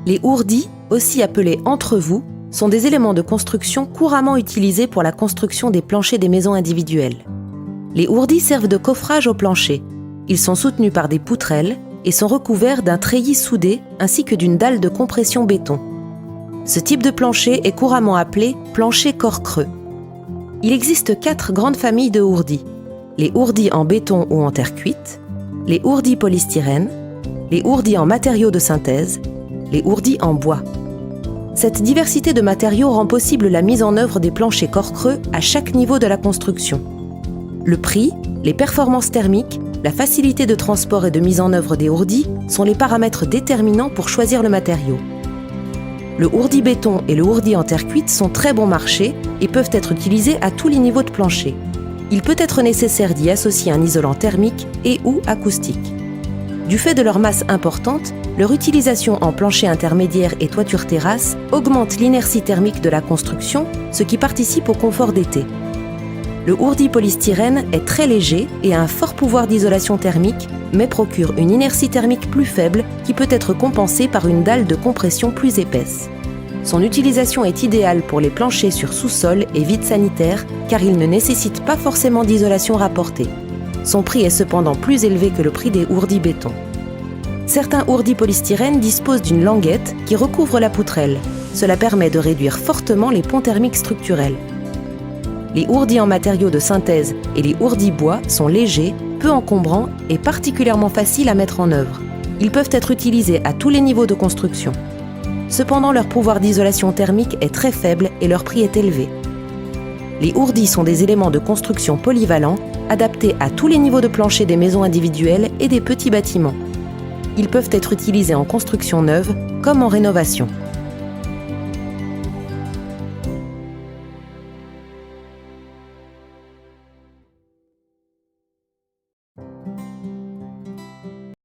Les ourdis, aussi appelés entrevous, sont des éléments de construction couramment utilisés pour la construction des planchers des maisons individuelles. Les ourdis servent de coffrage au plancher. Ils sont soutenus par des poutrelles et sont recouverts d'un treillis soudé ainsi que d'une dalle de compression béton. Ce type de plancher est couramment appelé plancher corps creux. Il existe 4 grandes familles de ourdis. Les ourdis en béton ou en terre cuite, les ourdis polystyrène, les ourdis en matériaux de synthèse, les ourdis en bois. Cette diversité de matériaux rend possible la mise en œuvre des planchers corps creux à chaque niveau de la construction. Le prix, les performances thermiques, la facilité de transport et de mise en œuvre des ourdis sont les paramètres déterminants pour choisir le matériau. Le ourdi béton et le ourdi en terre cuite sont très bon marché et peuvent être utilisés à tous les niveaux de plancher. Il peut être nécessaire d'y associer un isolant thermique et ou acoustique. Du fait de leur masse importante, leur utilisation en plancher intermédiaire et toiture terrasse augmente l'inertie thermique de la construction, ce qui participe au confort d'été. Le ourdi polystyrène est très léger et a un fort pouvoir d'isolation thermique, mais procure une inertie thermique plus faible qui peut être compensée par une dalle de compression plus épaisse. Son utilisation est idéale pour les planchers sur sous-sol et vides sanitaires car il ne nécessite pas forcément d'isolation rapportée. Son prix est cependant plus élevé que le prix des ourdis béton. Certains ourdis polystyrène disposent d'une languette qui recouvre la poutrelle. Cela permet de réduire fortement les ponts thermiques structurels. Les ourdis en matériaux de synthèse et les ourdis bois sont légers, peu encombrants et particulièrement faciles à mettre en œuvre. Ils peuvent être utilisés à tous les niveaux de construction. Cependant, leur pouvoir d'isolation thermique est très faible et leur prix est élevé. Les ourdis sont des éléments de construction polyvalents, adaptés à tous les niveaux de plancher des maisons individuelles et des petits bâtiments. Ils peuvent être utilisés en construction neuve comme en rénovation.